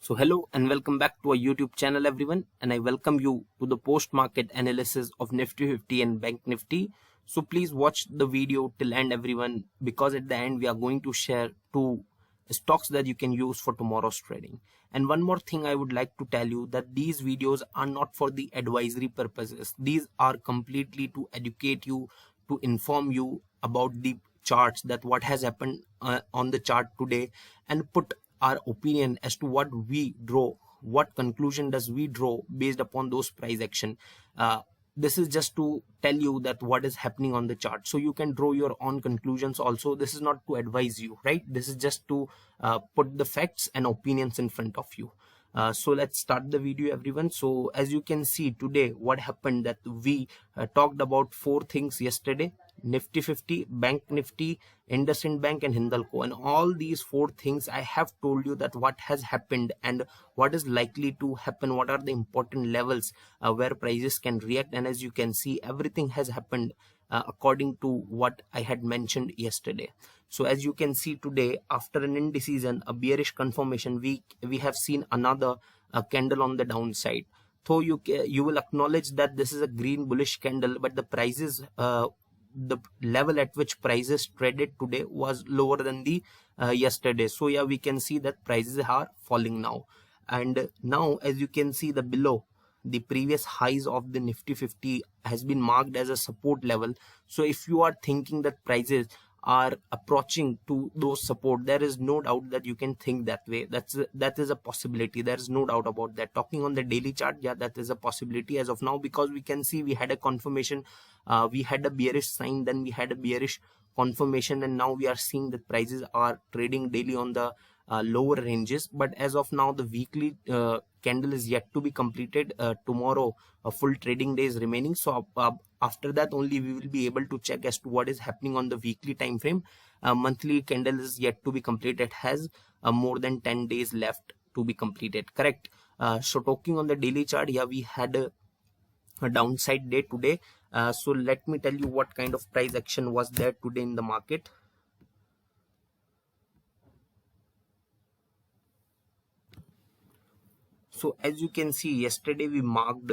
So hello and welcome back to our YouTube channel everyone, and I welcome you to the post market analysis of Nifty 50 and Bank Nifty. So please watch the video till end everyone, because at the end we are going to share two stocks that you can use for tomorrow's trading. And one more thing I would like to tell you, that these videos are not for the advisory purposes. These are completely to educate you, to inform you about the charts, that what has happened on the chart today, and put our opinion as to what we draw, what conclusion does we draw based upon those price action. This is just to tell you that what is happening on the chart, so you can draw your own conclusions also. This is not to advise you, right? This is just to put the facts and opinions in front of you. So let's start the video everyone. So as you can see today, what happened, that we talked about four things yesterday: Nifty 50, Bank Nifty, IndusInd Bank and Hindalco. And all these four things I have told you that what has happened and what is likely to happen, what are the important levels where prices can react. And as you can see, everything has happened according to what I had mentioned yesterday. So as you can see today, after an indecision, a bearish confirmation, we have seen another candle on the downside. So you will acknowledge that this is a green bullish candle, but the prices the level at which prices traded today was lower than the yesterday. So yeah, we can see that prices are falling now. And now as you can see, the below the previous highs of the Nifty 50 has been marked as a support level. So if you are thinking that prices are approaching to those support, there is no doubt that you can think that way. That is a possibility. There is no doubt about that. Talking on the daily chart, yeah, that is a possibility as of now, because we can see we had a confirmation, we had a bearish sign, then we had a bearish confirmation, and now we are seeing that prices are trading daily on the lower ranges. But as of now, the weekly candle is yet to be completed. Tomorrow a full trading day is remaining, so after that only we will be able to check as to what is happening on the weekly time frame. Monthly candle is yet to be completed. It has more than 10 days left to be completed, correct? So talking on the daily chart, yeah, we had a downside day today. So let me tell you what kind of price action was there today in the market. So as you can see, yesterday we marked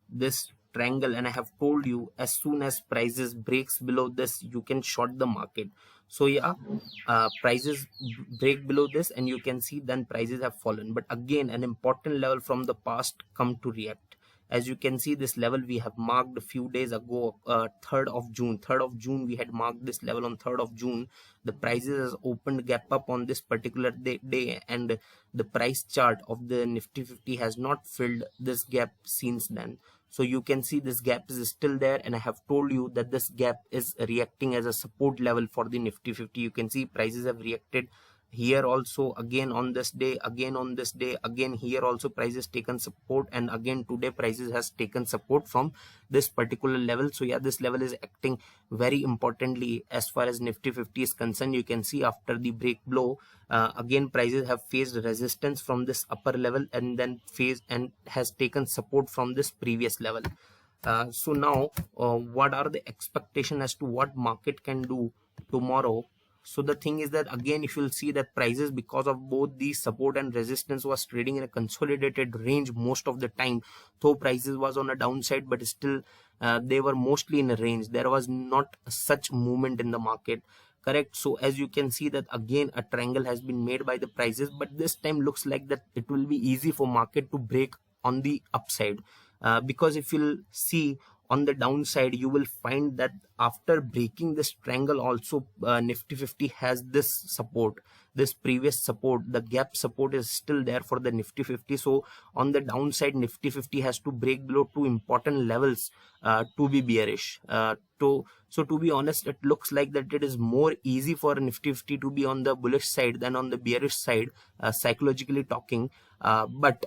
this triangle, and I have told you as soon as prices breaks below this, you can short the market. So yeah, prices break below this and you can see then prices have fallen. But again, an important level from the past come to react. As you can see, this level we have marked a few days ago, 3rd of June we had marked this level on 3rd of June. The prices has opened gap up on this particular day, and the price chart of the Nifty 50 has not filled this gap since then. So you can see this gap is still there, and I have told you that this gap is reacting as a support level for the Nifty 50. You can see prices have reacted here also, again on this day, again on this day, again here also prices taken support, and again today prices has taken support from this particular level. So yeah, this level is acting very importantly as far as Nifty 50 is concerned. You can see after the break below, again prices have faced resistance from this upper level and then faced and has taken support from this previous level. So now what are the expectation as to what market can do tomorrow? So the thing is that, again, if you'll see that prices, because of both the support and resistance, was trading in a consolidated range most of the time. Though prices was on a downside, but still they were mostly in a range. There was not such movement in the market, correct? So as you can see that again a triangle has been made by the prices, but this time looks like that it will be easy for market to break on the upside, because if you'll see on the downside, you will find that after breaking this triangle also, Nifty 50 has this support, this previous support, the gap support is still there for the Nifty 50. So on the downside, Nifty 50 has to break below two important levels to be bearish. So to be honest, it looks like that it is more easy for Nifty 50 to be on the bullish side than on the bearish side, psychologically talking. But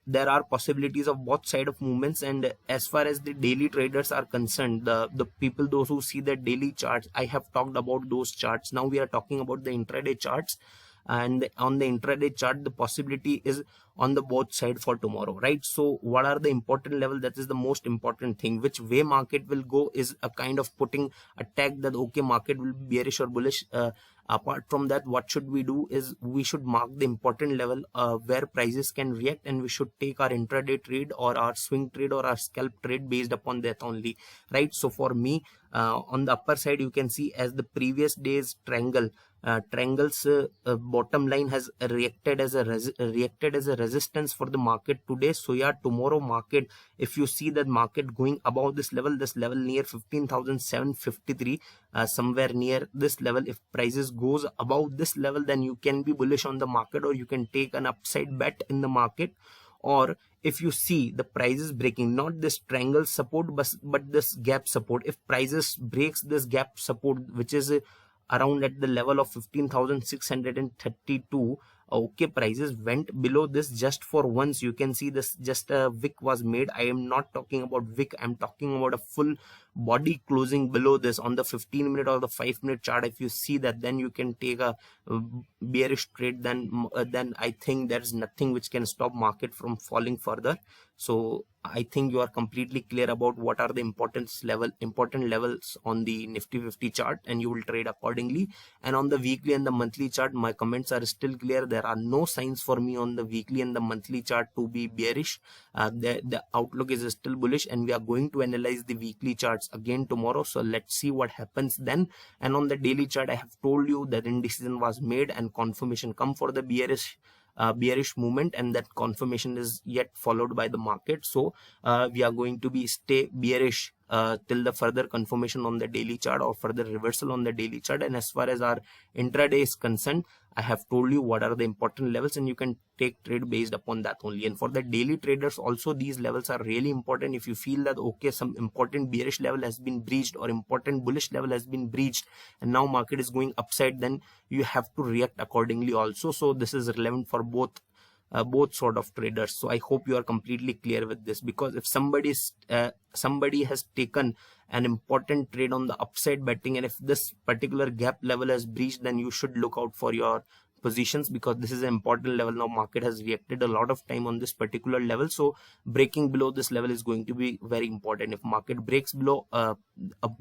there are possibilities of both side of movements. And as far as the daily traders are concerned, the people, those who see the daily charts, I have talked about those charts. Now we are talking about the intraday charts, and on the intraday chart the possibility is on the both side for tomorrow, right? So what are the important level? That is the most important thing. Which way market will go is a kind of putting a tag that okay, market will be bearish or bullish. Apart from that, what should we do is we should mark the important level where prices can react, and we should take our intraday trade or our swing trade or our scalp trade based upon that only, right? So for me, on the upper side you can see as the previous day's triangle's bottom line has reacted as a resistance for the market today. So yeah, tomorrow market, if you see that market going above this level near 15,753, somewhere near this level, if prices goes above this level, then you can be bullish on the market, or you can take an upside bet in the market. Or if you see the prices breaking not this triangle support but this gap support, if prices breaks this gap support, which is around at the level of 15,632, okay, prices went below this just for once. You can see this, just a wick was made. I am not talking about wick, I'm talking about a full body closing below this on the 15-minute or the 5-minute chart. If you see that, then you can take a bearish trade. Then I think there's nothing which can stop market from falling further. So I think you are completely clear about what are the important levels on the Nifty 50 chart, and you will trade accordingly. And on the weekly and the monthly chart, my comments are still clear. There are no signs for me on the weekly and the monthly chart to be bearish. The outlook is still bullish, and we are going to analyze the weekly charts again tomorrow. So let's see what happens then. And on the daily chart, I have told you that indecision was made and confirmation come for the bearish movement, and that confirmation is yet followed by the market. So we are going to be stay bearish till the further confirmation on the daily chart or further reversal on the daily chart. And as far as our intraday is concerned, I have told you what are the important levels, and you can take trade based upon that only. And for the daily traders also, these levels are really important. If you feel that okay, some important bearish level has been breached or important bullish level has been breached and now market is going upside, then you have to react accordingly also. So this is relevant for both sort of traders. So I hope you are completely clear with this, because if somebody has taken an important trade on the upside betting, and if this particular gap level has breached, then you should look out for your positions, because this is an important level. Now market has reacted a lot of time on this particular level, so breaking below this level is going to be very important. If market breaks below, a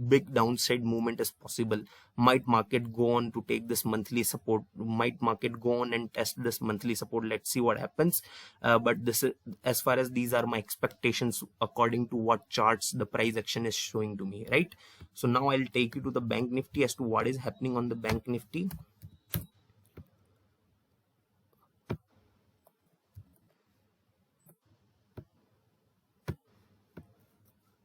big downside movement is possible. Might market go on to take this monthly support, might market go on and test this monthly support. Let's see what happens. But this is, as far as these are my expectations according to what charts the price action is showing to me, right? So now I'll take you to the bank nifty as to what is happening on the bank nifty.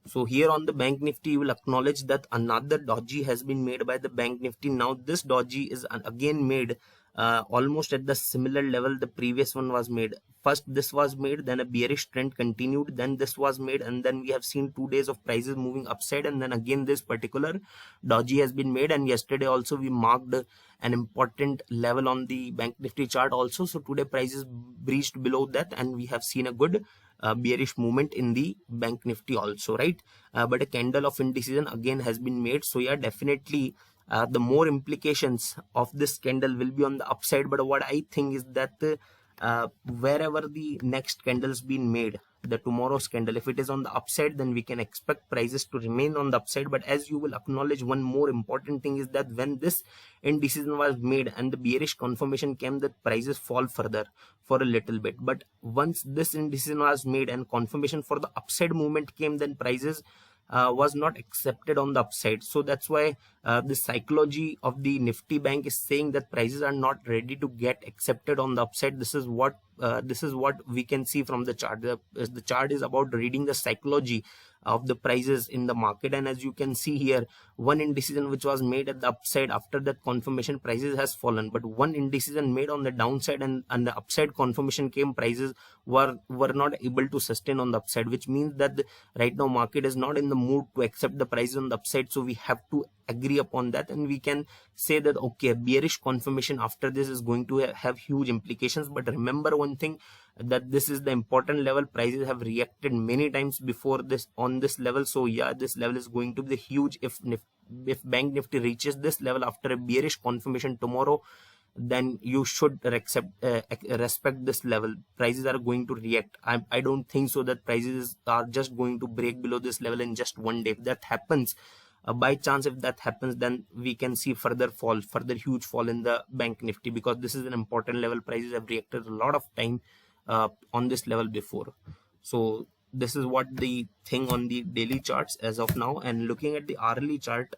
So here on the bank nifty, you will acknowledge that another doji has been made by the bank nifty. Now this doji is again made almost at the similar level the previous one was made. First this was made, then a bearish trend continued, then this was made, and then we have seen 2 days of prices moving upside, and then again this particular doji has been made. And yesterday also we marked an important level on the bank nifty chart also. So today prices breached below that, and we have seen a good bearish movement in the bank nifty also, right? But a candle of indecision again has been made. So yeah, definitely the more implications of this candle will be on the upside. But what I think is that wherever the next candle's been made, the tomorrow's candle, if it is on the upside, then we can expect prices to remain on the upside. But as you will acknowledge, one more important thing is that when this indecision was made and the bearish confirmation came, that prices fall further for a little bit. But once this indecision was made and confirmation for the upside movement came, then prices was not accepted on the upside. So that's why the psychology of the Nifty Bank is saying that prices are not ready to get accepted on the upside. This is what we can see from the chart. The chart is about reading the psychology of the prices in the market. And as you can see here, one indecision which was made at the upside, after that confirmation prices has fallen. But one indecision made on the downside and the upside confirmation came, prices were not able to sustain on the upside, which means that right now market is not in the mood to accept the prices on the upside. So we have to agree upon that, and we can say that okay, bearish confirmation after this is going to have huge implications. But remember one thing, that this is the important level. Prices have reacted many times before this on this level. So yeah, this level is going to be huge. If bank nifty reaches this level after a bearish confirmation tomorrow, then you should respect this level. Prices are going to react. I don't think so that prices are just going to break below this level in just one day. If that happens, by chance if that happens, then we can see further huge fall in the bank nifty, because this is an important level. Prices have reacted a lot of time on this level before. So this is what the thing on the daily charts as of now. And looking at the hourly chart,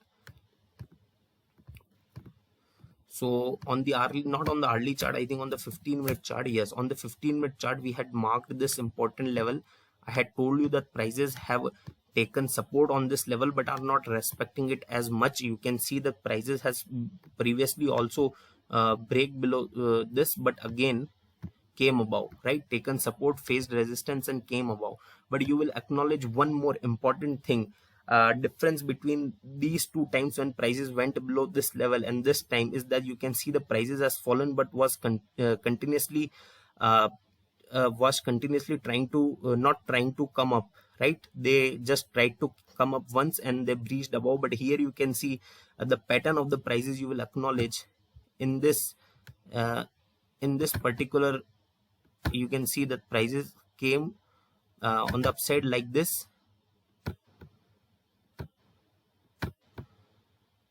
so on the hourly, not on the hourly chart, I think on the 15-minute chart, yes, on the 15-minute chart we had marked this important level. I had told you that prices have taken support on this level but are not respecting it as much. You can see that prices has previously also break below this, but again came above, right? Taken support, faced resistance, and came above. But you will acknowledge one more important thing. Difference between these two times when prices went below this level and this time is that you can see the prices has fallen but was continuously trying to not trying to come up, right? They just tried to come up once and they breached above. But here you can see the pattern of the prices. You will acknowledge in this particular, you can see that prices came on the upside like this,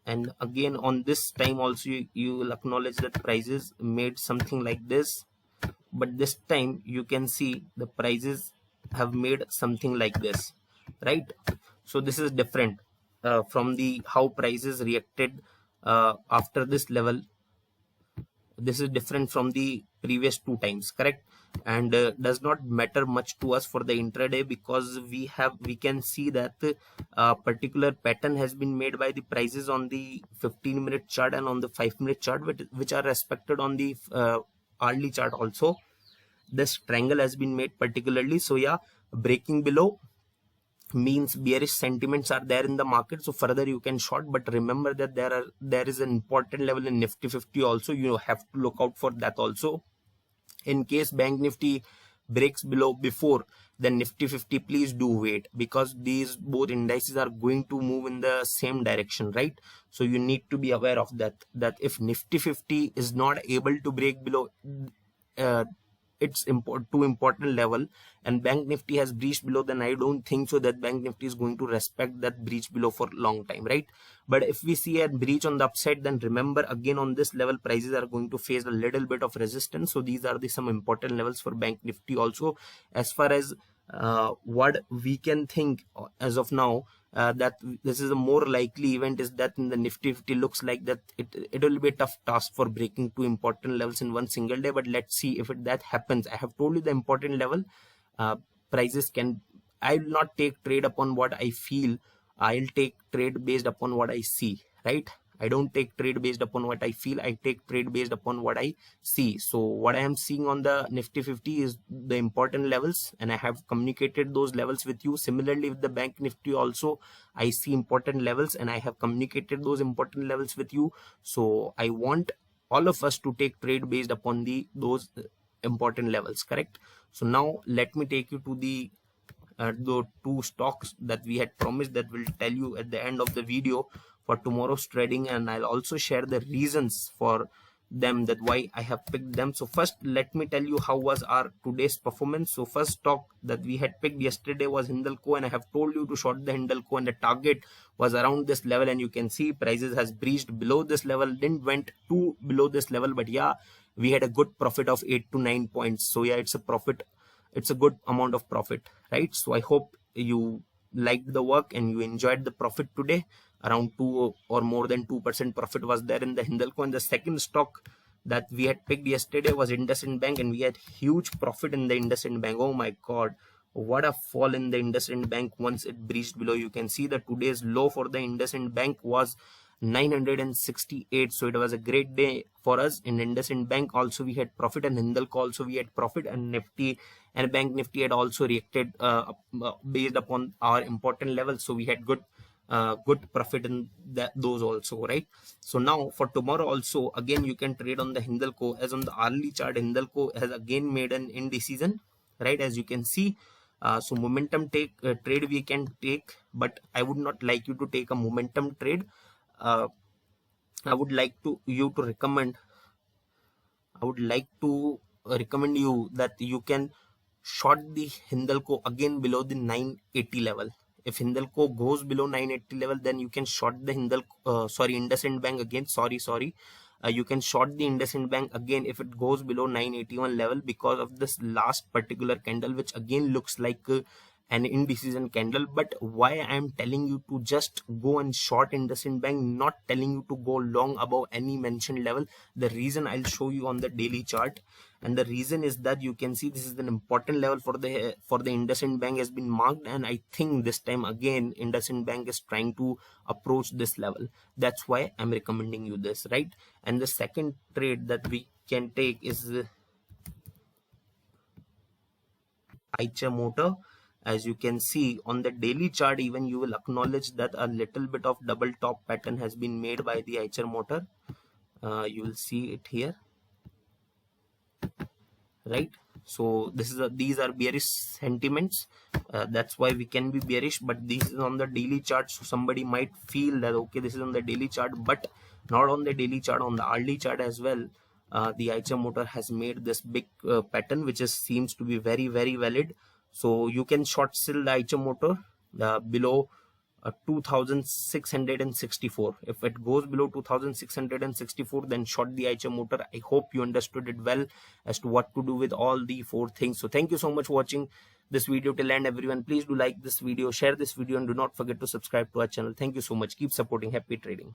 and again on this time also you will acknowledge that prices made something like this. But this time you can see the prices have made something like this, right? So this is different from the how prices reacted after this level. This is different from the previous two times, correct? And does not matter much to us for the intraday, because we can see that particular pattern has been made by the prices on the 15-minute chart and on the 5-minute chart, which are respected on the hourly chart also. This triangle has been made particularly. So yeah, breaking below means bearish sentiments are there in the market, so further you can short. But remember that there is an important level in Nifty 50 also. You have to look out for that also. In case Bank Nifty breaks below before, then Nifty 50, please do wait, because these both indices are going to move in the same direction, right? So you need to be aware of that if Nifty 50 is not able to break below its too important level and Bank Nifty has breached below, then I don't think so that Bank Nifty is going to respect that breach below for long time, right? But if we see a breach on the upside, then remember again on this level prices are going to face a little bit of resistance. So these are some important levels for Bank Nifty also. As far as what we can think as of now, that this is a more likely event is that in the Nifty 50 looks like that it will be a tough task for breaking two important levels in one single day. But let's see if that happens. I have told you the important level. Prices can, I will not take trade upon what I feel. I'll take trade based upon what I see, right? I don't take trade based upon what I feel. I take trade based upon what I see. So what I am seeing on the Nifty 50 is the important levels, and I have communicated those levels with you. Similarly with the Bank Nifty also, I see important levels and I have communicated those important levels with you. So I want all of us to take trade based upon those important levels, correct? So now let me take you to the two stocks that we had promised that will tell you at the end of the video for tomorrow's trading, and I'll also share the reasons for them, that why I have picked them. So first let me tell you how was our today's performance. So first stock that we had picked yesterday was Hindalco, and I have told you to short the Hindalco, and the target was around this level, and you can see prices has breached below this level, didn't went to below this level, but yeah, we had a good profit of 8 to 9 points. So yeah, it's a profit, it's a good amount of profit, right? So I hope you liked the work and you enjoyed the profit today. Around 2 or more than 2% profit was there in the Hindalco. And the second stock that we had picked yesterday was IndusInd Bank, and we had huge profit in the IndusInd Bank. Oh my god, what a fall in the IndusInd Bank once it breached below. You can see that today's low for the IndusInd Bank was 968. So it was a great day for us. In IndusInd Bank also we had profit, and Hindalco also we had profit, and Nifty and Bank Nifty had also reacted based upon our important levels. So we had good profit in those also, right? So now for tomorrow also, again you can trade on the Hindalco. As on the hourly chart, Hindalco has again made an indecision, right? As you can see, so momentum trade we can take, but I would not like you to take a momentum trade. I would like to recommend you that you can short the Hindalco again below the 980 level. if Hindalco goes below 980 level, then you can short the IndusInd Bank again. You can short the IndusInd Bank again if it goes below 981 level, because of this last particular candle, which again looks like an indecision candle. But why I am telling you to just go and short IndusInd Bank, not telling you to go long above any mentioned level, the reason I'll show you on the daily chart. And the reason is that you can see this is an important level for the IndusInd Bank has been marked, and I think this time again IndusInd Bank is trying to approach this level. That's why I'm recommending you this, right? And the second trade that we can take is Eicher Motor. As you can see on the daily chart, even you will acknowledge that a little bit of double top pattern has been made by the Eicher Motor. You will see it here, right? So these are bearish sentiments. That's why we can be bearish, but this is on the daily chart. So somebody might feel that okay, this is on the daily chart, but not on the daily chart, on the hourly chart as well. The Eicher Motor has made this big pattern, which seems to be very, very valid. So you can short sell the Eicher Motor below 2664. If it goes below 2664, then short the Eicher Motor. I hope you understood it well as to what to do with all the 4 things. So thank you so much for watching this video till end, everyone. Please do like this video, share this video, and do not forget to subscribe to our channel. Thank you so much. Keep supporting. Happy trading.